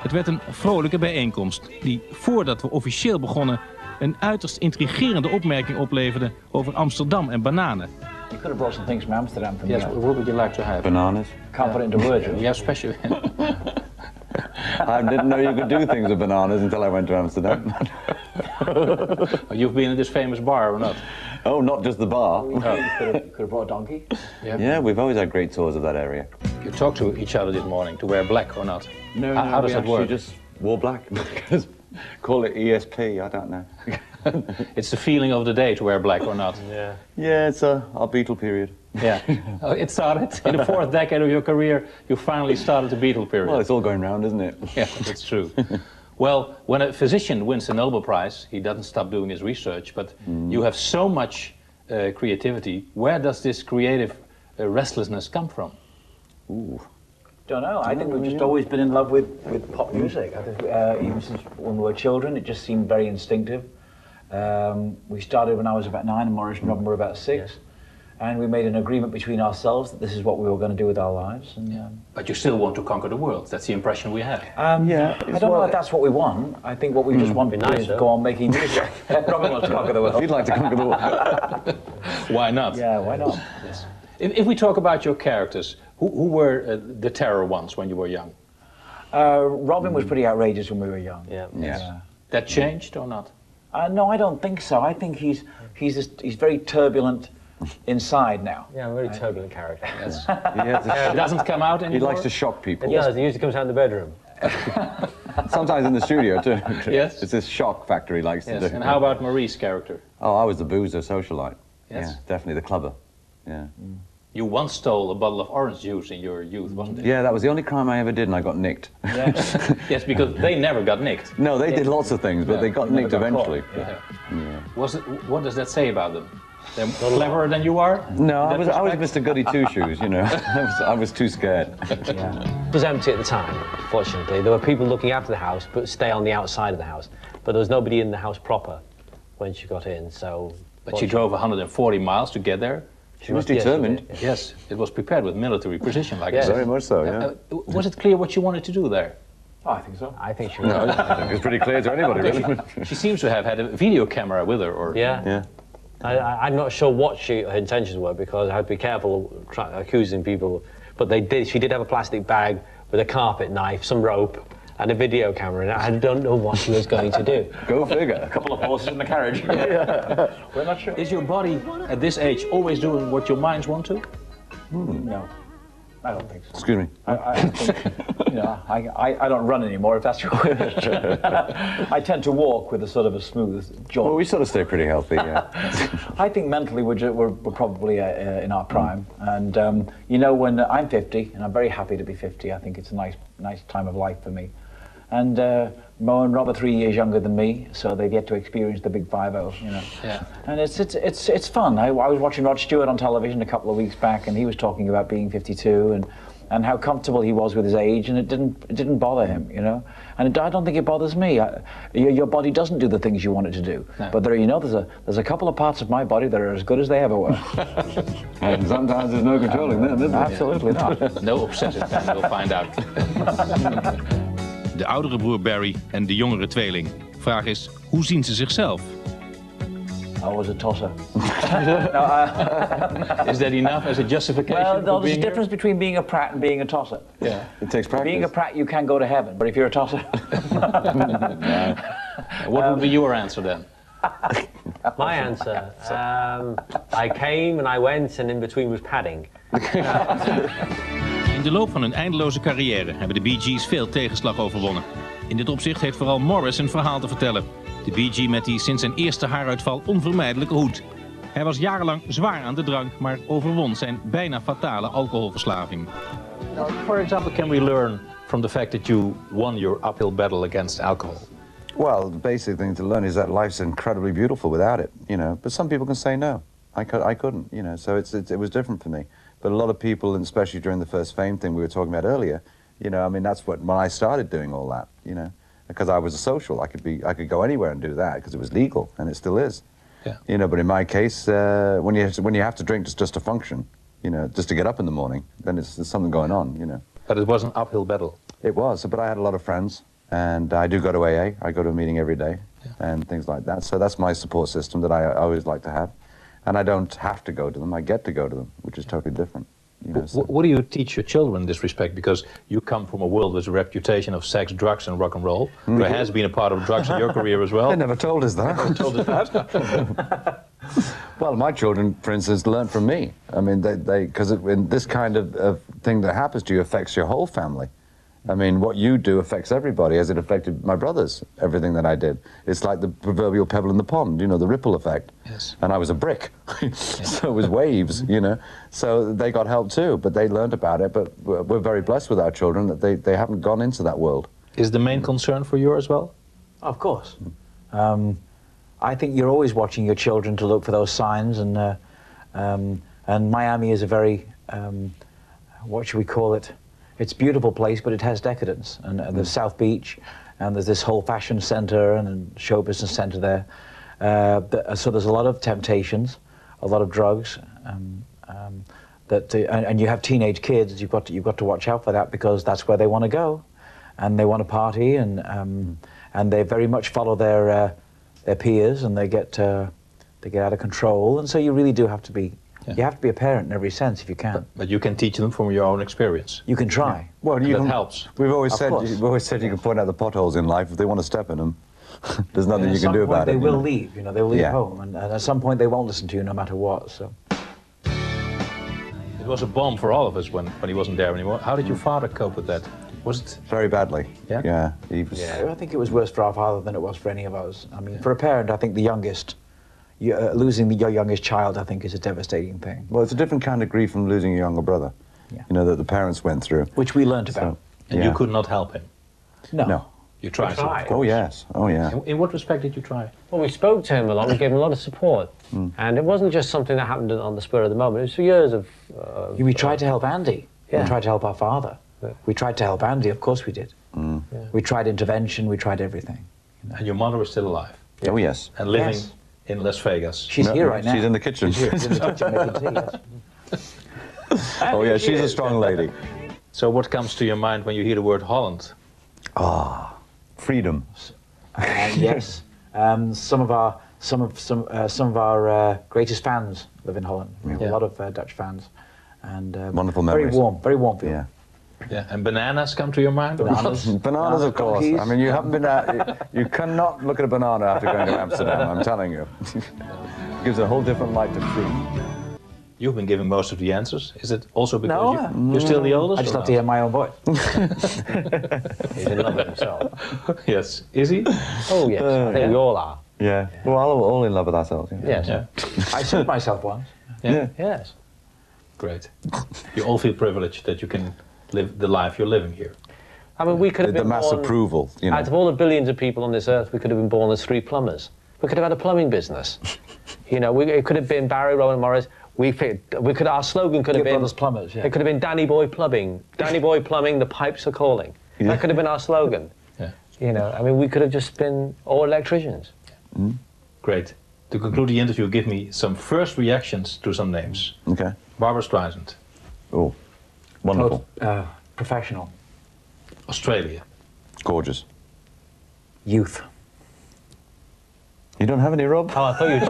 Het werd een vrolijke bijeenkomst die, voordat we officieel begonnen, een uiterst intrigerende opmerking opleverde over Amsterdam en bananen. You could have brought some things from Amsterdam from Yes, what would you like to have? Bananas. Can't put it into words. Yeah, special. I didn't know you could do things with bananas until I went to Amsterdam. You've been in this famous bar or not? Oh, not just the bar. You could have brought a donkey. Yeah, we've always had great tours of that area. You talked to each other this morning to wear black or not? No, how does we that work? just wore black. Call it ESP, I don't know. It's the feeling of the day to wear black or not? Yeah, it's our Beatle period. Yeah. It started in the fourth decade of your career. You finally started the Beatle period. Well, it's all going round, isn't it? Yeah, that's true. Well, when a physician wins the Nobel Prize, he doesn't stop doing his research, but you have so much creativity. Where does this creative restlessness come from? Ooh. Don't know. I think we've just always been in love with pop music. I think even since when we were children, it just seemed very instinctive. We started when I was about 9 and Maurice and Robin were about 6. Yes. And we made an agreement between ourselves that this is what we were going to do with our lives. And, But you still want to conquer the world. That's the impression we have. Yeah, I don't know if that's what we want. I think what we just want is go on making music. Robin wants to conquer the world. He'd like to conquer the world. Why not? Yeah, why not? Yes. If we talk about your characters, who were the terror ones when you were young? Robin was pretty outrageous when we were young. Yeah. That changed or not? No, I don't think so. I think he's very turbulent inside now. Yeah, I'm a very turbulent character. Yes. It doesn't come out anymore? He likes to shock people. It does, he usually comes out in the bedroom. Sometimes in the studio too. Yes. It's this shock factor he likes to do. And how about Marie's character? Oh, I was the boozer socialite. Yes. Yeah, definitely the clubber. Yeah. You once stole a bottle of orange juice in your youth, wasn't it? Yeah, that was the only crime I ever did, and I got nicked. Yes, because they never got nicked. No, they did lots of things, but they got nicked eventually. What does that say about them? They're cleverer than you are? No, I was Mr. Goody Two-Shoes, you know. I was too scared. It was empty at the time, fortunately. There were people looking after the house, but stay on the outside of the house. But there was nobody in the house proper when she got in, so... But she drove 140 miles to get there? She was determined. Yes, it was prepared with military precision, like I said. Very much so, yeah. Was it clear what you wanted to do there? Oh, I think so. I think she was. No, I think it's pretty clear to anybody, really. She seems to have had a video camera with her, or... Yeah. I'm not sure what her intentions were, because I had to be careful accusing people. But she did have a plastic bag with a carpet knife, some rope, and a video camera, and I don't know what she was going to do. Go figure. A couple of horses in the carriage. We're not sure. Is your body, at this age, always doing what your minds want to? No, I don't think so. Excuse me. I think, I don't run anymore, if that's your question. I tend to walk with a sort of a smooth jaunt. Well, we sort of stay pretty healthy, yeah. I think mentally we're probably in our prime. And, when I'm 50, and I'm very happy to be 50, I think it's a nice time of life for me. And Mo and Rob are 3 years younger than me, so they've yet to experience the big 5-0, Yeah. And it's fun. I was watching Rod Stewart on television a couple of weeks back, and he was talking about being 52 and how comfortable he was with his age, and it didn't bother him, And I don't think it bothers me. Your body doesn't do the things you want it to do. No. But there's a couple of parts of my body that are as good as they ever were. And sometimes there's no controlling them, is there? Absolutely not. No obsessive fan, we'll find out. De oudere broer Barry en de jongere tweeling. Vraag is, hoe zien ze zichzelf? I was a tosser. Is that enough as a justification Well, for there's a being here? difference between being a prat and being a tosser. Yeah. It takes practice. Being a prat, you can go to heaven, but if you're a tosser... What would be your answer then? My answer, I came and I went and in between was padding. In de loop van hun eindeloze carrière hebben de Bee Gees veel tegenslag overwonnen. In dit opzicht heeft vooral Morris een verhaal te vertellen. De Bee Gee met die sinds zijn eerste haaruitval onvermijdelijke hoed. Hij was jarenlang zwaar aan de drank, maar overwon zijn bijna fatale alcoholverslaving. Now, for example, can we learn from the fact that you won your uphill battle against alcohol? Well, the basic thing to learn is that life's incredibly beautiful without it, you know. But some people can say no. I couldn't, you know. So it was different for me. But a lot of people, and especially during the first fame thing we were talking about earlier, you know, I mean, that's when I started doing all that, you know, because I was a social. I could go anywhere and do that because it was legal, and it still is. Yeah. You know, but in my case, when you have to drink just to function, you know, just to get up in the morning, then there's something going on, you know. But it was an uphill battle. It was, but I had a lot of friends, and I do go to AA. I go to a meeting every day, and things like that. So that's my support system that I always like to have. And I don't have to go to them, I get to go to them, which is totally different. You know, so. What do you teach your children in this respect? Because you come from a world with a reputation of sex, drugs and rock and roll. There has been a part of drugs in your career as well. They never told us that. Never told us that. Well, my children, for instance, learn from me. I mean, because in this kind of thing that happens to you affects your whole family. I mean, what you do affects everybody, as it affected my brothers, everything that I did. It's like the proverbial pebble in the pond, you know, the ripple effect. Yes. And I was a brick, so it was waves, you know. So they got help too, but they learned about it. But we're very blessed with our children that they haven't gone into that world. Is the main concern for you as well? Of course. I think you're always watching your children to look for those signs, and Miami is a very, what should we call it? It's a beautiful place, but it has decadence. And there's South Beach, and there's this whole fashion center and a show business center there. So there's a lot of temptations, a lot of drugs, and you have teenage kids. You've got to watch out for that, because that's where they want to go, and they want to party, and they very much follow their peers, and they get out of control. And so you really do have to be. Yeah. You have to be a parent in every sense if you can. But you can teach them from your own experience. You can try. Yeah. Well, that helps. We've always said you can point out the potholes in life if they want to step in them. There's nothing you can do about it. They will leave. You know, they'll leave home, and at some point they won't listen to you no matter what. So. It was a bomb for all of us when he wasn't there anymore. How did your father cope with that? Was it very badly? Yeah. Yeah. He was. Yeah, I think it was worse for our father than it was for any of us. I mean, for a parent, I think the youngest. Losing your youngest child, I think, is a devastating thing. Well, it's a different kind of grief from losing your younger brother, you know, that the parents went through. Which we learned about. And you could not help him? No. You tried. Oh, yes. Oh, yeah. In what respect did you try? Well, we spoke to him a lot, we gave him a lot of support. And it wasn't just something that happened on the spur of the moment, it was for years of... we tried to help Andy. Yeah. We tried to help our father. Yeah. We tried to help Andy, of course we did. Yeah. We tried intervention, we tried everything. You know? And your mother is still alive? Yeah. Oh, yes. And living in Las Vegas? She's here right now. She's in the kitchen. She's in the kitchen making tea, yes. Oh, yeah, she's a strong lady. So what comes to your mind when you hear the word Holland? Freedom. Yes. Some of our greatest fans live in Holland. We have a lot of Dutch fans, and wonderful memories. Very warm feel. Yeah. Yeah, and bananas come to your mind? Bananas, of course. Donkeys. I mean, you haven't been you cannot look at a banana after going to Amsterdam, I'm telling you. It gives a whole different light to fruit. You've been giving most of the answers. Is it also because you're still the oldest? I just love to hear my own voice. He's in love with himself. Yes. Is he? Oh, yes. I think we all are. Yeah. We're all in love with ourselves. Yes. Yeah. I sued myself once. Yeah. Yes. Great. You all feel privileged that you can live the life you're living here. I mean, we could have The been mass born, approval, you know. out of all the billions of people on this earth, we could have been born as 3 plumbers. We could have had a plumbing business. You know, it could have been Barry, Rowan, Morris. Our slogan could have been... Brothers Plumbers, yeah. It could have been Danny Boy Plumbing. Danny Boy Plumbing, the pipes are calling. Yeah. That could have been our slogan. Yeah. You know, I mean, we could have just been all electricians. Great. To conclude the interview, give me some first reactions to some names. Okay. Barbara Streisand. Oh, wonderful. Professional. Australia. Gorgeous. Youth. You don't have any, Rob? Oh, I thought you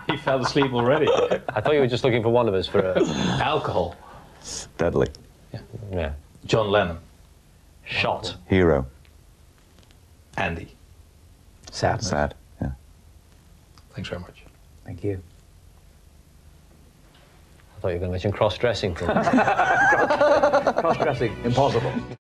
were He fell asleep already. I thought you were just looking for one of us for a... Alcohol. Deadly. Yeah. John Lennon. Shot. Hero. Andy. Sadness. Sad. Yeah. Thanks very much. Thank you. I thought you were going to mention cross-dressing. Cross-dressing, impossible.